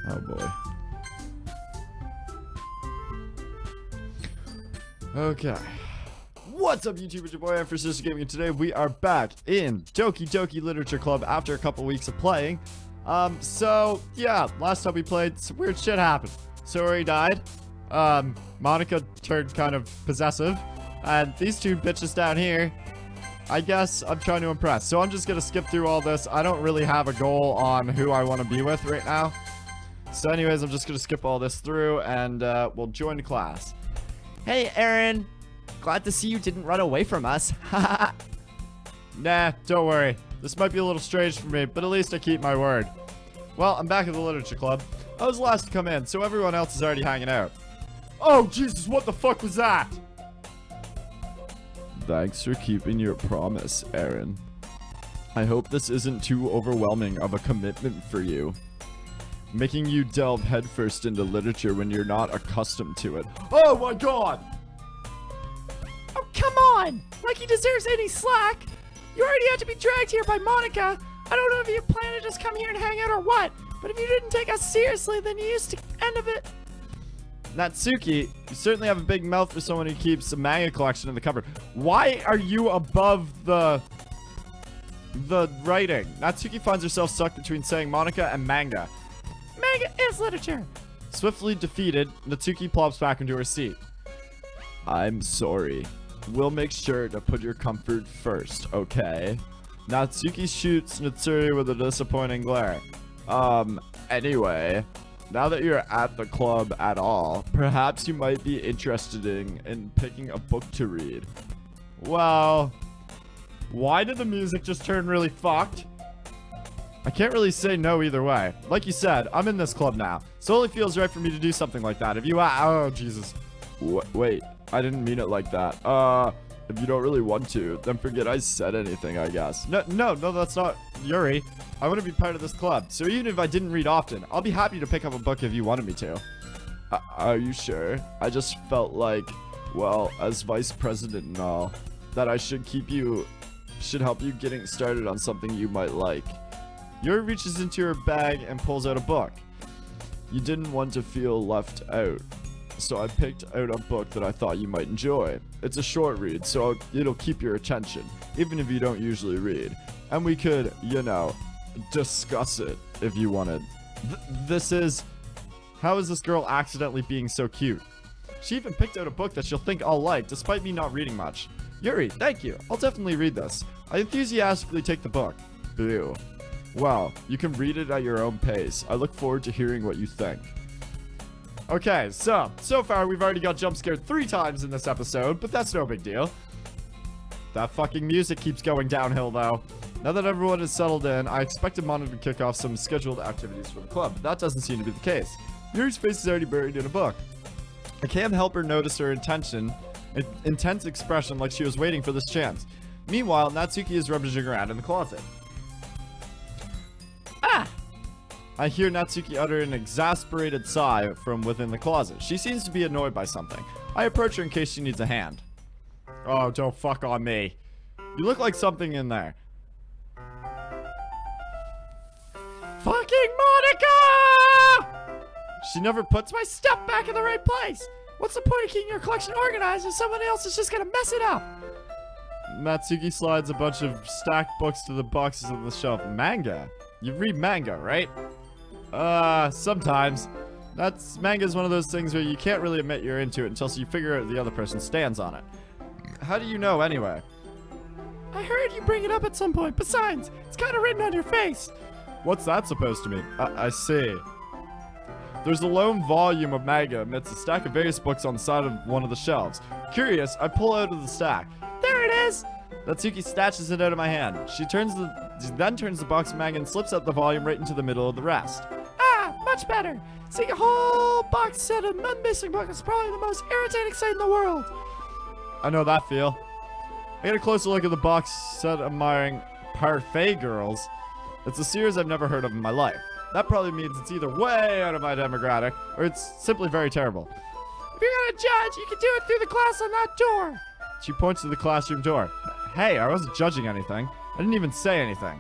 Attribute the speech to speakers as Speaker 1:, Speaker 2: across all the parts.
Speaker 1: Oh boy. Okay. What's up, YouTube? It's your boy, Synyster Gaming, and today we are back in Doki Doki Literature Club after a couple weeks of playing. So, yeah, last time we played, some weird shit happened. Sori died. Monica turned kind of possessive. And these two bitches down here, I guess I'm trying to impress. So I'm just gonna skip through all this. I don't really have a goal on who I want to be with right now. So anyways, I'm just gonna skip all this through, and we'll join class. Hey, Aaron. Glad to see you didn't run away from us. Nah, don't worry. This might be a little strange for me, but at least I keep my word. Well, I'm back at the Literature Club. I was the last to come in, so everyone else is already hanging out. Oh, Jesus, what the fuck was that? Thanks for keeping your promise, Aaron. I hope this isn't too overwhelming of a commitment for you. Making you delve headfirst into literature when you're not accustomed to it. Oh my god!
Speaker 2: Oh, come on! Like he deserves any slack! You already had to be dragged here by Monica! I don't know if you plan to just come here and hang out or what, but if you didn't take us seriously, then you used to end of it.
Speaker 1: Natsuki, you certainly have a big mouth for someone who keeps a manga collection in the cupboard. Why are you above the writing? Natsuki finds herself stuck between saying Monica and manga.
Speaker 2: Manga is literature!
Speaker 1: Swiftly defeated, Natsuki plops back into her seat. I'm sorry. We'll make sure to put your comfort first, okay? Natsuki shoots Natsuri with a disappointing glare. Anyway, now that you're at the club at all, perhaps you might be interested in picking a book to read. Well, why did the music just turn really fucked? I can't really say no either way. Like you said, I'm in this club now, so it only feels right for me to do something like that. If you oh, Jesus. Wait, I didn't mean it like that. If you don't really want to, then forget I said anything, I guess. No, that's not Yuri. I want to be part of this club, so even if I didn't read often, I'll be happy to pick up a book if you wanted me to. Are you sure? I just felt like, well, as vice president and all, that I should help you getting started on something you might like. Yuri reaches into her bag and pulls out a book. You didn't want to feel left out, so I picked out a book that I thought you might enjoy. It's a short read, so it'll keep your attention, even if you don't usually read. And we could, you know, discuss it if you wanted. How is this girl accidentally being so cute? She even picked out a book that she'll think I'll like, despite me not reading much. Yuri, thank you. I'll definitely read this. I enthusiastically take the book. Boo. Well, you can read it at your own pace. I look forward to hearing what you think. Okay, so far we've already got jump scared 3 times in this episode, but that's no big deal. That fucking music keeps going downhill, though. Now that everyone is settled in, I expected Monica to kick off some scheduled activities for the club, but that doesn't seem to be the case. Yuri's face is already buried in a book. I can't help her notice her intense expression like she was waiting for this chance. Meanwhile, Natsuki is rummaging around in the closet. I hear Natsuki utter an exasperated sigh from within the closet. She seems to be annoyed by something. I approach her in case she needs a hand. Oh, don't fuck on me. You look like something in there.
Speaker 2: Fucking Monica!
Speaker 1: She never puts my
Speaker 2: Stuff back in the right place! What's the point of keeping your collection organized if someone else is just gonna mess it up?
Speaker 1: Natsuki slides a bunch of stacked books to the boxes on the shelf. Manga? You read manga, right? Sometimes. Manga is one of those things where you can't really admit you're into it until you figure out the other person stands on it. How do you know, anyway?
Speaker 2: I heard you bring it up at some point. Besides, it's kind of written on your face.
Speaker 1: What's that supposed to mean? I see. There's a lone volume of manga amidst a stack of various books on the side of one of the shelves. Curious, I pull out of the stack.
Speaker 2: There it is!
Speaker 1: Natsuki snatches it out of my hand. She then turns the box of manga and slips out the volume right into the middle of the rest.
Speaker 2: Ah, much better. Seeing a whole box set of missing books is probably the most irritating sight in the world.
Speaker 1: I know that feel. I get a closer look at the box set admiring Part-5 girls. It's a series I've never heard of in my life. That probably means it's either way out of my demographic, or it's simply very terrible.
Speaker 2: If you're gonna judge, you can do it through the class on that door.
Speaker 1: She points to the classroom door. Hey, I wasn't judging anything. I didn't even say anything.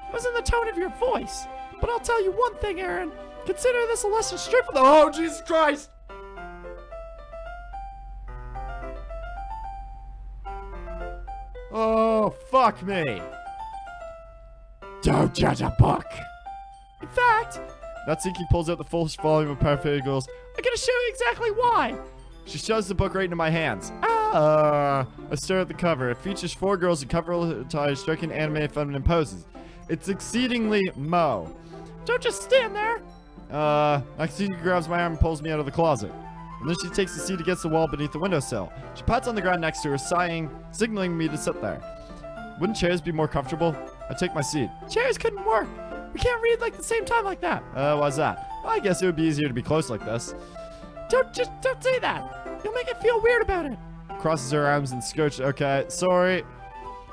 Speaker 2: It was in the tone of your voice. But I'll tell you one thing, Aaron. Consider this a lesson straight from the— Oh, Jesus Christ!
Speaker 1: Oh, fuck me. Don't judge a book.
Speaker 2: In fact,
Speaker 1: Natsuki pulls out the full volume of Part-5 goes,
Speaker 2: I'm gonna show you exactly why.
Speaker 1: She shoves the book right into my hands. I stare at the cover. It features 4 girls in cover ties striking anime feminine poses. It's exceedingly mo.
Speaker 2: Don't just stand there.
Speaker 1: Natsuki grabs my arm and pulls me out of the closet. And then she takes a seat against the wall beneath the windowsill. She pats on the ground next to her, sighing, signaling me to sit there. Wouldn't chairs be more comfortable? I take my seat.
Speaker 2: Chairs couldn't work. We can't read like the same time like that.
Speaker 1: Why's that? Well, I guess it would be easier to be close like this.
Speaker 2: Don't say that. You'll make it feel weird about it.
Speaker 1: Crosses her arms and scooch. Okay, sorry.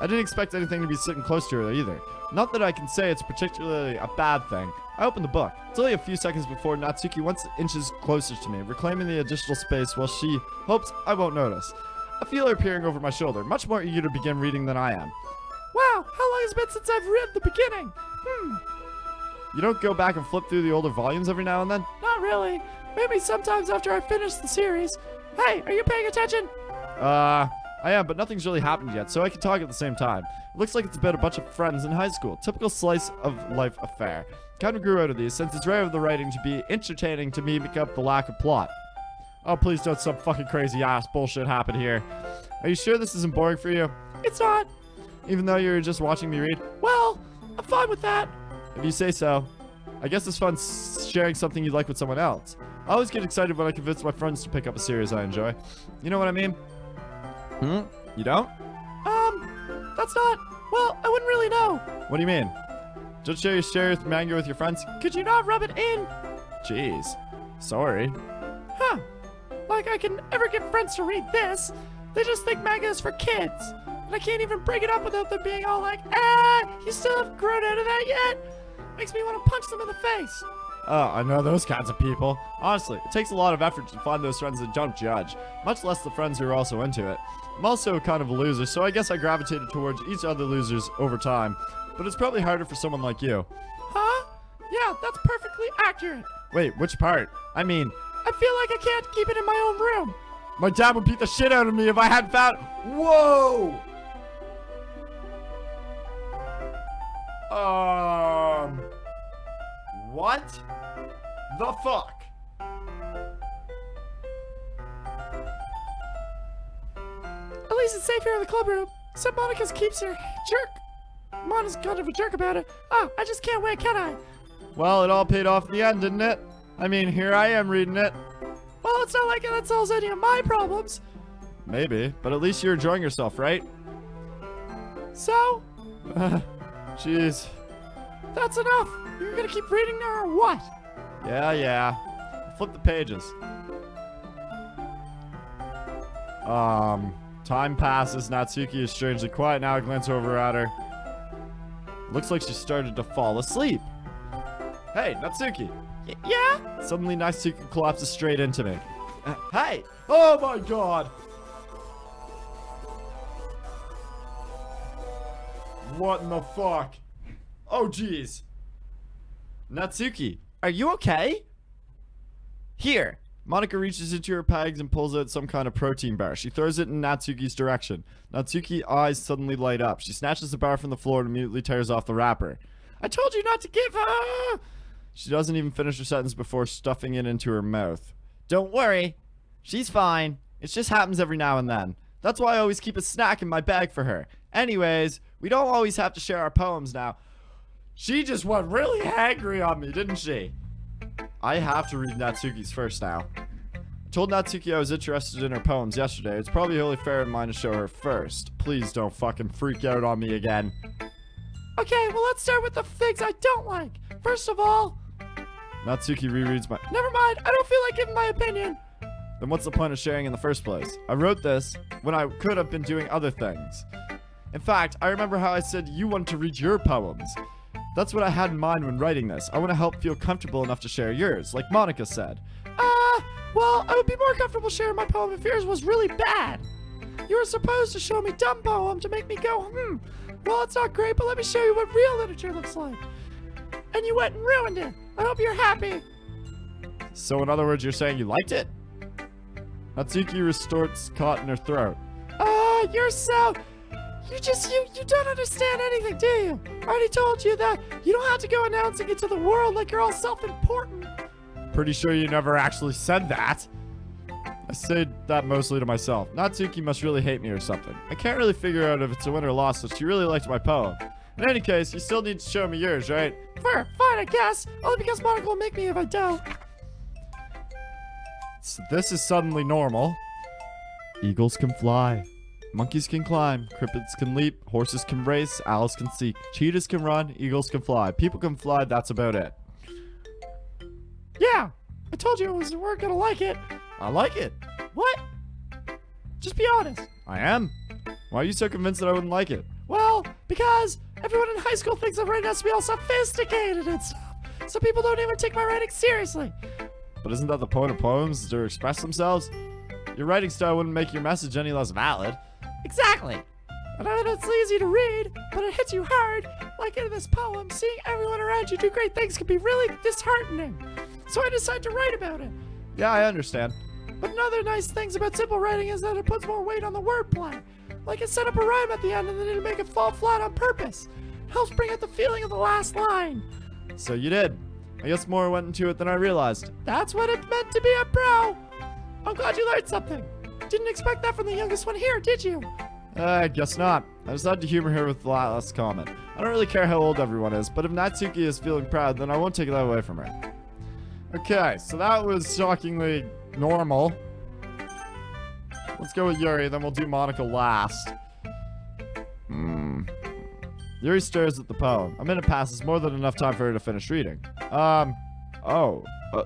Speaker 1: I didn't expect anything to be sitting close to her either. Not that I can say it's particularly a bad thing. I open the book. It's only a few seconds before Natsuki once inches closer to me, reclaiming the additional space while she hopes I won't notice. I feel her peering over my shoulder, much more eager to begin reading than I am.
Speaker 2: Wow, how long has it been since I've read the beginning?
Speaker 1: You don't go back and flip through the older volumes every now and then?
Speaker 2: Not really. Maybe sometimes after I finish the series. Hey, are you paying attention?
Speaker 1: I am, but nothing's really happened yet, so I can talk at the same time. It looks like it's about a bunch of friends in high school. Typical slice of life affair. Kind of grew out of these, since it's rare of the writing to be entertaining to me make up the lack of plot. Oh, please don't some fucking crazy ass bullshit happen here. Are you sure this isn't boring for you?
Speaker 2: It's not.
Speaker 1: Even though you're just watching me read?
Speaker 2: Well, I'm fine with that.
Speaker 1: If you say so. I guess it's fun sharing something you like with someone else. I always get excited when I convince my friends to pick up a series I enjoy. You know what I mean? You don't?
Speaker 2: That's not— Well, I wouldn't really know.
Speaker 1: What do you mean? Just share your manga with your friends?
Speaker 2: Could you not rub it in?
Speaker 1: Jeez. Sorry.
Speaker 2: Huh. Like I can ever get friends to read this. They just think manga is for kids. And I can't even bring it up without them being all like, you still haven't grown out of that yet? Makes me want to punch them in the face.
Speaker 1: Oh, I know those kinds of people. Honestly, it takes a lot of effort to find those friends that don't judge, much less the friends who are also into it. I'm also kind of a loser, so I guess I gravitated towards each other losers over time. But it's probably harder for someone like you.
Speaker 2: Huh? Yeah, that's perfectly accurate.
Speaker 1: Wait, which part? I mean,
Speaker 2: I feel like I can't keep it in my own room.
Speaker 1: my dad would beat the shit out of me if I hadn't found— Whoa! What the fuck?
Speaker 2: At least it's safe here in the club room. Except Monica's keeps her jerk. Monica's kind of a jerk about it. Oh, I just can't wait, can I?
Speaker 1: Well, it all paid off in the end, didn't it? I mean, here I am reading it.
Speaker 2: Well, it's not like that solves any of my problems.
Speaker 1: Maybe, but at least you're enjoying yourself, right?
Speaker 2: So?
Speaker 1: Jeez.
Speaker 2: That's enough. You're gonna keep reading her or what?
Speaker 1: Yeah. Flip the pages. Time passes. Natsuki is strangely quiet now. I glance over at her. Looks like she started to fall asleep. Hey, Natsuki.
Speaker 2: Yeah?
Speaker 1: Suddenly, Natsuki collapses straight into me. Hey! Oh my god! What in the fuck? Oh jeez. Natsuki, are you okay? Here. Monica reaches into her bags and pulls out some kind of protein bar. She throws it in Natsuki's direction. Natsuki's eyes suddenly light up. She snatches the bar from the floor and immediately tears off the wrapper.
Speaker 2: I told you not to give her.
Speaker 1: She doesn't even finish her sentence before stuffing it into her mouth.
Speaker 2: Don't worry. She's fine. It just happens every now and then.
Speaker 1: That's why I always keep a snack in my bag for her. Anyways, we don't always have to share our poems now. She just went really angry on me, didn't she? I have to read Natsuki's first now. I told Natsuki I was interested in her poems yesterday. It's probably only fair in mine to show her first. Please don't fucking freak out on me again.
Speaker 2: Okay, well let's start with the things I don't like. First of all...
Speaker 1: Natsuki rereads my...
Speaker 2: Never mind, I don't feel like giving my opinion.
Speaker 1: Then what's the point of sharing in the first place? I wrote this when I could have been doing other things. In fact, I remember how I said you wanted to read your poems. That's what I had in mind when writing this. I want to help feel comfortable enough to share yours, like Monica said.
Speaker 2: Well, I would be more comfortable sharing my poem if yours was really bad. You were supposed to show me dumb poem to make me go, well, it's not great, but let me show you what real literature looks like. And you went and ruined it. I hope you're happy.
Speaker 1: So in other words, you're saying you liked it? Natsuki retorts, caught in her throat.
Speaker 2: Oh, you're so... You don't understand anything, do you? I already told you that you don't have to go announcing it to the world like you're all self-important.
Speaker 1: Pretty sure you never actually said that. I said that mostly to myself. Natsuki must really hate me or something. I can't really figure out if it's a win or loss, but she really liked my poem. In any case, you still need to show me yours, right?
Speaker 2: Fine, I guess. Only because Monica will make me if I don't.
Speaker 1: So this is suddenly normal. Eagles can fly. Monkeys can climb. Cryptids can leap. Horses can race. Owls can seek. Cheetahs can run. Eagles can fly. People can fly. That's about it.
Speaker 2: Yeah, I told you we weren't gonna like it.
Speaker 1: I like it.
Speaker 2: What? Just be honest.
Speaker 1: I am. Why are you so convinced that I wouldn't like it?
Speaker 2: Well, because everyone in high school thinks I'm writing has to be all sophisticated and stuff. So people don't even take my writing seriously.
Speaker 1: But isn't that the point of poems, to express themselves? Your writing style wouldn't make your message any less valid.
Speaker 2: Exactly. I know that it's easy to read, but it hits you hard. Like in this poem, seeing everyone around you do great things can be really disheartening. So I decided to write about it.
Speaker 1: Yeah, I understand.
Speaker 2: But another nice things about simple writing is that it puts more weight on the wordplay. Like it set up a rhyme at the end and then it'll make it fall flat on purpose. It helps bring out the feeling of the last line.
Speaker 1: So you did. I guess more went into it than I realized.
Speaker 2: That's what it meant to be a pro. I'm glad you learned something. Didn't expect that from the youngest one here, did you?
Speaker 1: I guess not. I decided to humor her with the last comment. I don't really care how old everyone is, but if Natsuki is feeling proud, then I won't take that away from her. Okay, so that was shockingly normal. Let's go with Yuri, then we'll do Monica last. Yuri stares at the poem. A minute passes, more than enough time for her to finish reading.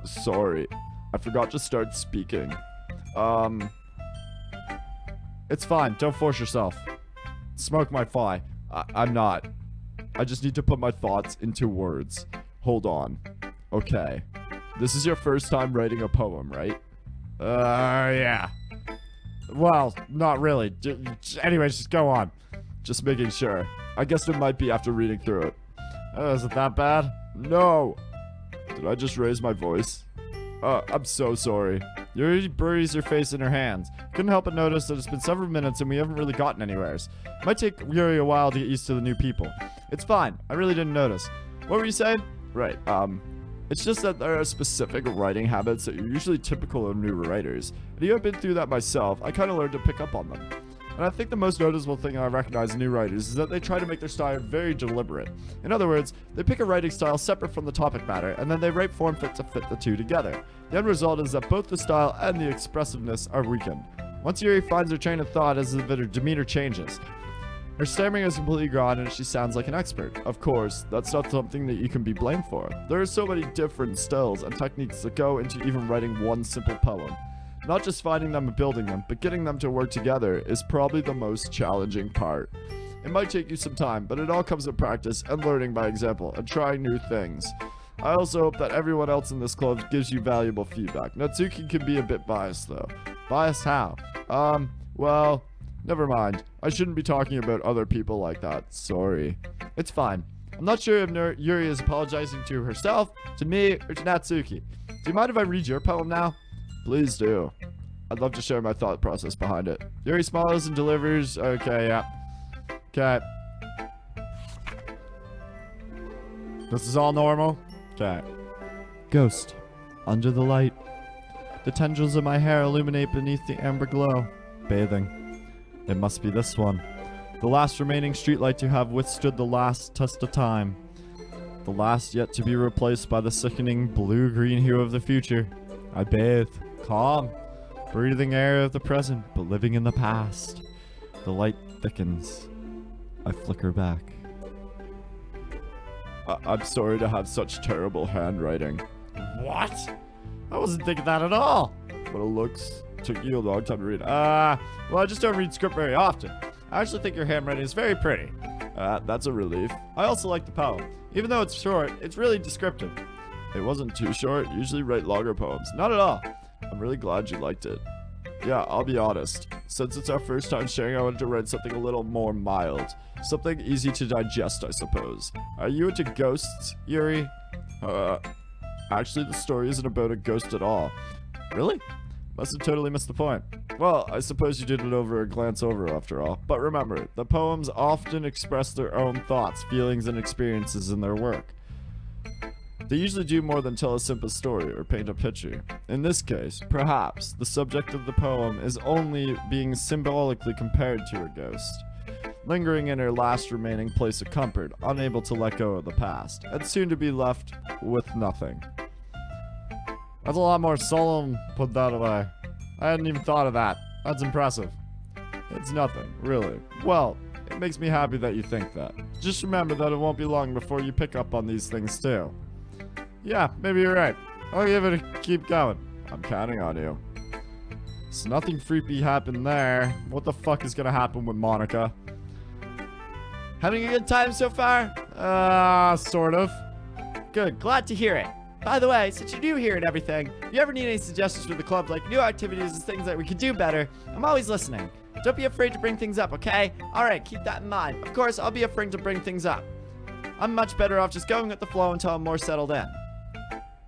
Speaker 1: Sorry. I forgot to start speaking. It's fine, don't force yourself. Smoke might fly. I'm not. I just need to put my thoughts into words. Hold on. Okay. This is your first time writing a poem, right? Yeah. Well, not really. Anyways, just go on. Just making sure. I guess it might be after reading through it. Is it that bad? No. Did I just raise my voice? I'm so sorry. Yuri buries her face in her hands. Couldn't help but notice that it's been several minutes and we haven't really gotten anywheres. It might take Yuri a while to get used to the new people. It's fine. I really didn't notice. What were you saying? Right, it's just that there are specific writing habits that are usually typical of new writers. And even I've been through that myself, I kind of learned to pick up on them. And I think the most noticeable thing I recognize in new writers is that they try to make their style very deliberate. In other words, they pick a writing style separate from the topic matter, and then they write form fit to fit the two together. The end result is that both the style and the expressiveness are weakened. Once Yuri finds her train of thought as her demeanor changes. Her stammering is completely gone and she sounds like an expert. Of course, that's not something that you can be blamed for. There are so many different styles and techniques that go into even writing one simple poem. Not just finding them and building them, but getting them to work together is probably the most challenging part. It might take you some time, but it all comes with practice and learning by example and trying new things. I also hope that everyone else in this club gives you valuable feedback. Natsuki can be a bit biased though. Biased how? Well, never mind. I shouldn't be talking about other people like that. Sorry. It's fine. I'm not sure if Yuri is apologizing to herself, to me, or to Natsuki. Do you mind if I read your poem now? Please do. I'd love to share my thought process behind it. Yuri smiles and delivers. Okay, yeah. Okay. This is all normal? Okay. Ghost. Under the light. The tendrils of my hair illuminate beneath the amber glow. Bathing. It must be this one. The last remaining streetlight to have withstood the last test of time. The last yet to be replaced by the sickening blue-green hue of the future. I bathe. Calm. Breathing air of the present, but living in the past. The light thickens. I flicker back. I'm sorry to have such terrible handwriting.
Speaker 2: What? I wasn't thinking that at all.
Speaker 1: But it looks... took you a long time to read. Well, I just don't read script very often. I actually think your handwriting is very pretty. That's a relief. I also like the poem. Even though it's short, it's really descriptive. It wasn't too short. Usually write longer poems. Not at all. I'm really glad you liked it. Yeah, I'll be honest. Since it's our first time sharing, I wanted to write something a little more mild. Something easy to digest, I suppose. Are you into ghosts, Yuri? Actually, the story isn't about a ghost at all. Really? Must have totally missed the point. Well, I suppose you did it over a glance over after all. But remember, the poems often express their own thoughts, feelings, and experiences in their work. They usually do more than tell a simple story or paint a picture. In this case, perhaps, the subject of the poem is only being symbolically compared to a ghost, lingering in her last remaining place of comfort, unable to let go of the past, and soon to be left with nothing. That's a lot more solemn, put that away. I hadn't even thought of that. That's impressive. It's nothing, really. Well, it makes me happy that you think that. Just remember that it won't be long before you pick up on these things too. Yeah, maybe you're right. I'll give it a keep going. I'm counting on you. So nothing freaky happened there. What the fuck is gonna happen with Monica? Having a good time so far? Sort of.
Speaker 2: Good, glad to hear it. By the way, since you're new here and everything, if you ever need any suggestions for the club, like new activities and things that we could do better, I'm always listening. Don't be afraid to bring things up, okay? Alright, keep that in mind. Of course, I'll be afraid to bring things up. I'm much better off just going with the flow until I'm more settled in.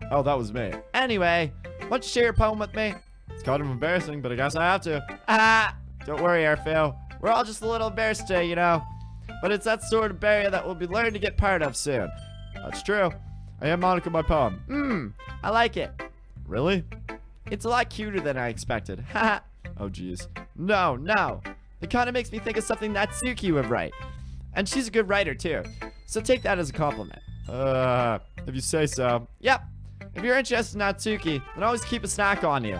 Speaker 1: Oh, that was me.
Speaker 2: Anyway, why don't you share your poem with me?
Speaker 1: It's kind of embarrassing, but I guess I have to.
Speaker 2: Don't worry, Airfail. We're all just a little embarrassed today, you know? But it's that sort of barrier that we'll be learning to get part of soon.
Speaker 1: That's true. I am Monica my poem.
Speaker 2: I like it.
Speaker 1: Really?
Speaker 2: It's a lot cuter than I expected. Haha.
Speaker 1: Oh, jeez.
Speaker 2: No. It kind of makes me think of something that Natsuki would write. And she's a good writer, too. So take that as a compliment.
Speaker 1: If you say so.
Speaker 2: Yep. If you're interested in Natsuki, then always keep a snack on you.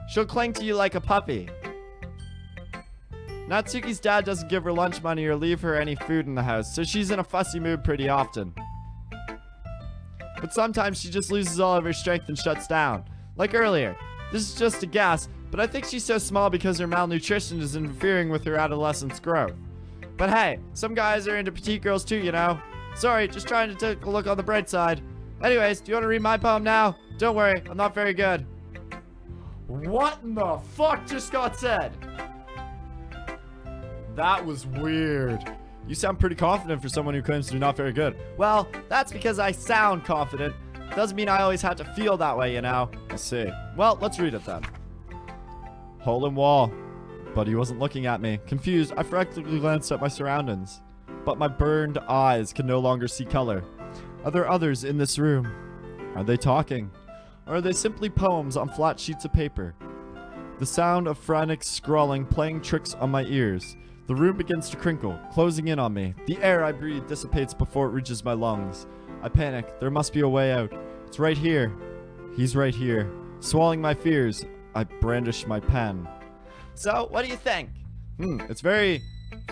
Speaker 2: She'll cling to you like a puppy. Natsuki's dad doesn't give her lunch money or leave her any food in the house, so she's in a fussy mood pretty often. But sometimes she just loses all of her strength and shuts down. Like earlier. This is just a guess, but I think she's so small because her malnutrition is interfering with her adolescence growth. But hey, some guys are into petite girls too, you know? Sorry, just trying to take a look on the bright side. Anyways, do you want to read my poem now? Don't worry, I'm not very good.
Speaker 1: What in the fuck just got said? That was weird. You sound pretty confident for someone who claims to be not very good.
Speaker 2: Well, that's because I sound confident. Doesn't mean I always have to feel that way, you know?
Speaker 1: I see. Well, let's read it then. Hole in wall. But he wasn't looking at me. Confused, I frantically glanced at my surroundings. But my burned eyes can no longer see color. Are there others in this room? Are they talking? Or are they simply poems on flat sheets of paper? The sound of frantic scrawling playing tricks on my ears. The room begins to crinkle, closing in on me. The air I breathe dissipates before it reaches my lungs. I panic. There must be a way out. It's right here. He's right here. Swallowing my fears, I brandish my pen.
Speaker 2: So, what do you think?
Speaker 1: It's very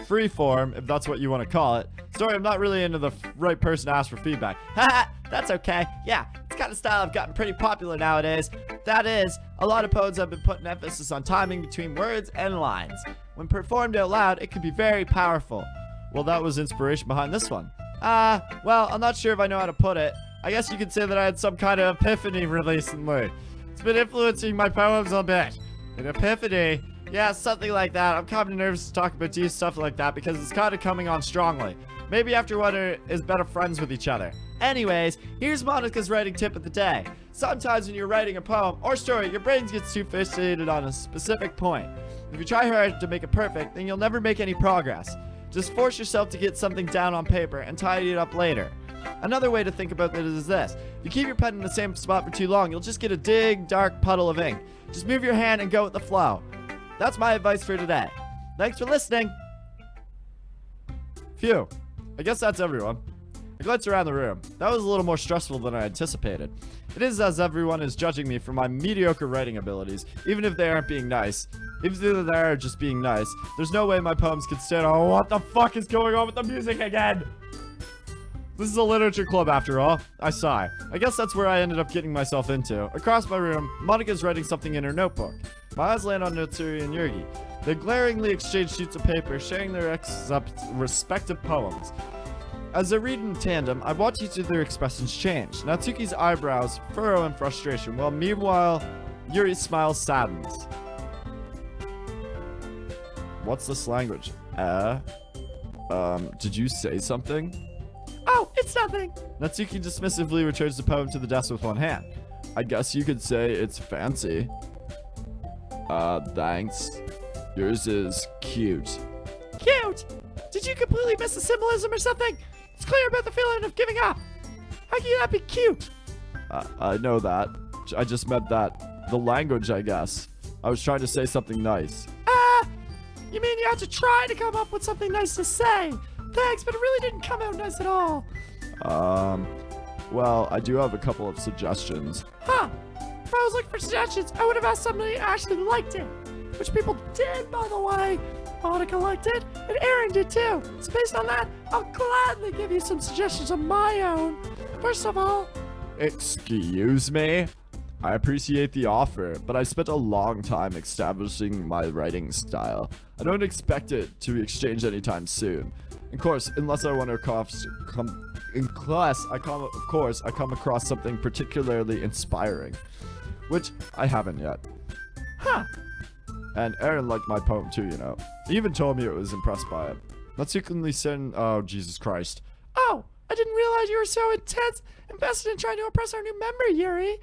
Speaker 1: freeform, if that's what you want to call it. Sorry, I'm not really into the right person to ask for feedback.
Speaker 2: Haha, that's okay. Yeah, it's kind of style I've gotten pretty popular nowadays. That is, a lot of poets have been putting emphasis on timing between words and lines. When performed out loud, it can be very powerful.
Speaker 1: Well, that was inspiration behind this one.
Speaker 2: Well, I'm not sure if I know how to put it. I guess you could say that I had some kind of epiphany recently. It's been influencing my poems a bit. An epiphany? Yeah, something like that. I'm kind of nervous to talk about deep stuff like that because it's kind of coming on strongly. Maybe after one is better friends with each other. Anyways, here's Monica's writing tip of the day. Sometimes when you're writing a poem or story, your brain gets too fixated on a specific point. If you try hard to make it perfect, then you'll never make any progress. Just force yourself to get something down on paper and tidy it up later. Another way to think about this is this. If you keep your pen in the same spot for too long, you'll just get a big, dark puddle of ink. Just move your hand and go with the flow. That's my advice for today. Thanks for listening.
Speaker 1: Phew. I guess that's everyone. I glanced around the room. That was a little more stressful than I anticipated. It is as everyone is judging me for my mediocre writing abilities, even if they aren't being nice. Even if they are just being nice, there's no way my poems can stand. Oh, what the fuck is going on with the music again? This is a literature club after all. I sigh. I guess that's where I ended up getting myself into. Across my room, Monica's writing something in her notebook. My eyes land on Notsuri and Yurgi. They glaringly exchange sheets of paper, sharing their respective poems. As they read in tandem, I watch each of their expressions change. Natsuki's eyebrows furrow in frustration, while meanwhile, Yuri's smile saddens. What's this language? Did you say something?
Speaker 2: Oh, it's It's nothing.
Speaker 1: Natsuki dismissively returns the poem to the desk with one hand. I guess you could say it's fancy. Thanks. Yours is cute.
Speaker 2: Cute. Did you completely miss the symbolism or something? It's clear about the feeling of giving up. How can that be cute?
Speaker 1: I know that. I just meant that. The language, I guess. I was trying to say something nice.
Speaker 2: You mean you had to try to come up with something nice to say? Thanks, but it really didn't come out nice at all.
Speaker 1: Well, I do have a couple of suggestions.
Speaker 2: Huh. If I was looking for suggestions, I would have asked somebody who actually liked it. Which people did, by the way. Monica liked it, and Aaron did too. So based on that, I'll gladly give you some suggestions of my own. First of all...
Speaker 1: Excuse me? I appreciate the offer, but I spent a long time establishing my writing style. I don't expect it to be exchanged anytime soon. Of course, unless I come across something particularly inspiring, which I haven't yet.
Speaker 2: Huh.
Speaker 1: And Aaron liked my poem too, you know. He even told me it was impressed by it. Natsuki said, oh, Jesus Christ.
Speaker 2: Oh, I didn't realize you were so intense, invested in trying to impress our new member, Yuri.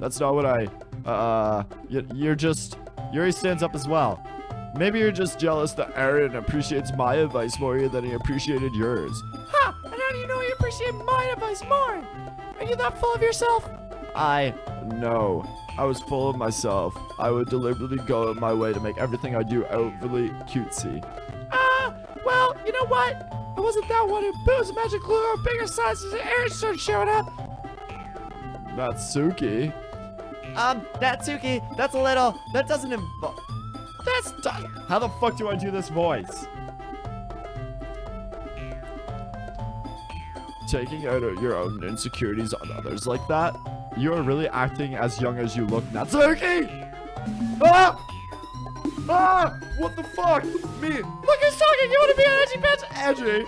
Speaker 1: That's not what you're just... Yuri stands up as well. Maybe you're just jealous that Aaron appreciates my advice more than he appreciated yours.
Speaker 2: Huh, and how do you know you appreciate my advice more? Are you that full of yourself?
Speaker 1: No. I was full of myself. I would deliberately go out my way to make everything I do overly cutesy.
Speaker 2: Well, you know what? I wasn't that one who boozed magic glue or bigger sizes and Aaron started showing up.
Speaker 1: Natsuki?
Speaker 2: Natsuki, that doesn't involve...
Speaker 1: How the fuck do I do this voice? Taking out your own insecurities on others like that? You are really acting as young as you look, Natsuki! Ah! Ah! What the fuck? Me!
Speaker 2: Look who's talking! You want to be an edgy bitch?
Speaker 1: Edgy?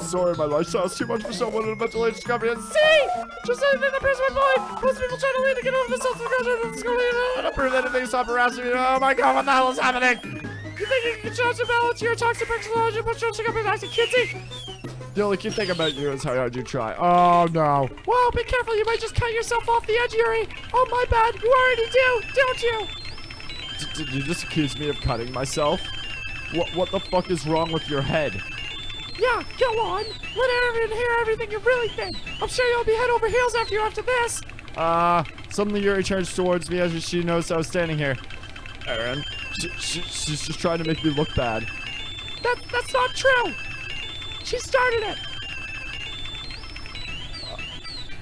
Speaker 1: Sorry, my lifestyle is too much for someone in a mental age discovery.
Speaker 2: See? Just anything that person would mind. Most people try to lead to get over themselves and go to
Speaker 1: prove anything, stop harassing me. Oh my god, what the hell is happening?
Speaker 2: You think you can change the balance your toxic personality but showing up and acting kidsy?
Speaker 1: The only key thing about you is how hard you try. Oh no.
Speaker 2: Whoa, be careful, you might just cut yourself off the edge, Yuri. Oh my bad, you already do, don't you?
Speaker 1: Did you just accuse me of cutting myself? What the fuck is wrong with your head?
Speaker 2: Yeah, go on. Let Aaron hear everything you really think. I'm sure you'll be head over heels after you after this.
Speaker 1: Suddenly Yuri turns towards me as she knows I was standing here. Aaron, she's just trying to make me look bad.
Speaker 2: That's not true. She started it.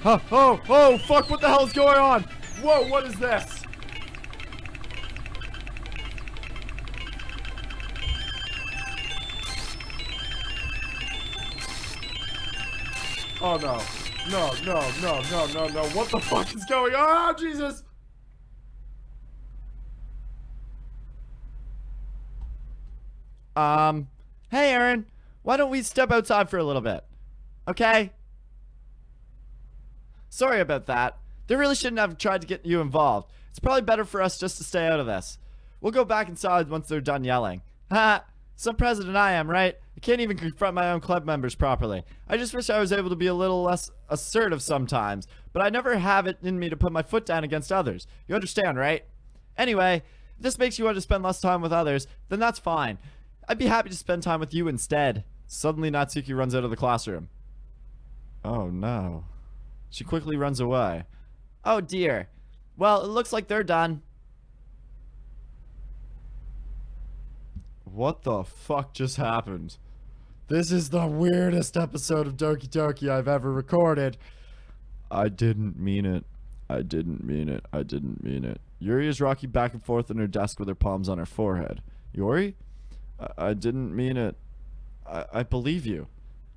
Speaker 1: Oh, fuck, what the hell is going on? Whoa, what is this? Oh no. No. What the fuck is going on? Oh, Jesus.
Speaker 2: Hey Aaron, why don't we step outside for a little bit? Okay? Sorry about that. They really shouldn't have tried to get you involved. It's probably better for us just to stay out of this. We'll go back inside once they're done yelling. Ha! Some president I am, right? I can't even confront my own club members properly. I just wish I was able to be a little less assertive sometimes, but I never have it in me to put my foot down against others. You understand, right? Anyway, if this makes you want to spend less time with others, then that's fine. I'd be happy to spend time with you instead. Suddenly, Natsuki runs out of the classroom. Oh no. She quickly runs away. Oh dear. Well, it looks like they're done.
Speaker 1: What the fuck just happened? This is the weirdest episode of Doki Doki I've ever recorded. I didn't mean it. I didn't mean it. Yuri is rocking back and forth on her desk with her palms on her forehead. Yuri? I didn't mean it. I believe you.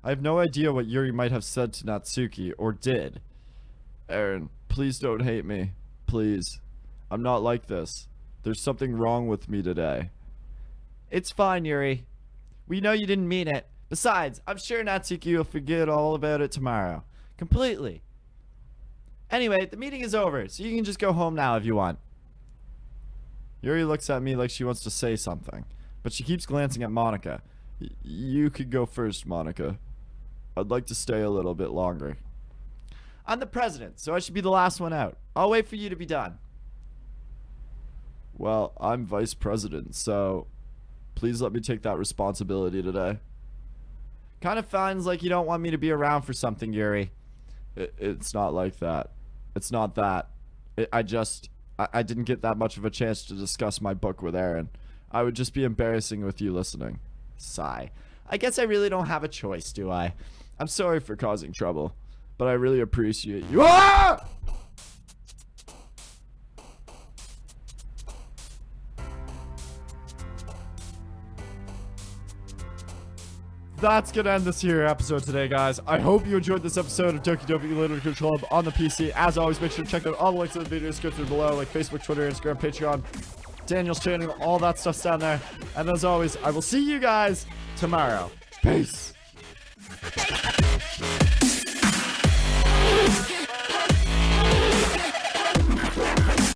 Speaker 1: I have no idea what Yuri might have said to Natsuki, or did. Aaron, please don't hate me. Please. I'm not like this. There's something wrong with me today.
Speaker 2: It's fine, Yuri. We know you didn't mean it. Besides, I'm sure Natsuki will forget all about it tomorrow. Completely. Anyway, the meeting is over, so you can just go home now if you want.
Speaker 1: Yuri looks at me like she wants to say something, but she keeps glancing at Monica. You could go first, Monica. I'd like to stay a little bit longer. I'm the president, so I should be the last one out. I'll wait for you to be done. Well, I'm vice president, so please let me take that responsibility today. Kind of sounds like you don't want me to be around for something, Yuri. It's not like that. It's not that. I didn't get that much of a chance to discuss my book with Aaron. I would just be embarrassing with you listening. Sigh. I guess I really don't have a choice, do I? I'm sorry for causing trouble, but I really appreciate you. Ah! That's gonna end this here episode today, guys. I hope you enjoyed this episode of Doki Doki Literature Club on the PC. As always, make sure to check out all the links in the video description below, like Facebook, Twitter, Instagram, Patreon, Daniel's channel, all that stuff's down there. And as always, I will see you guys tomorrow. Peace.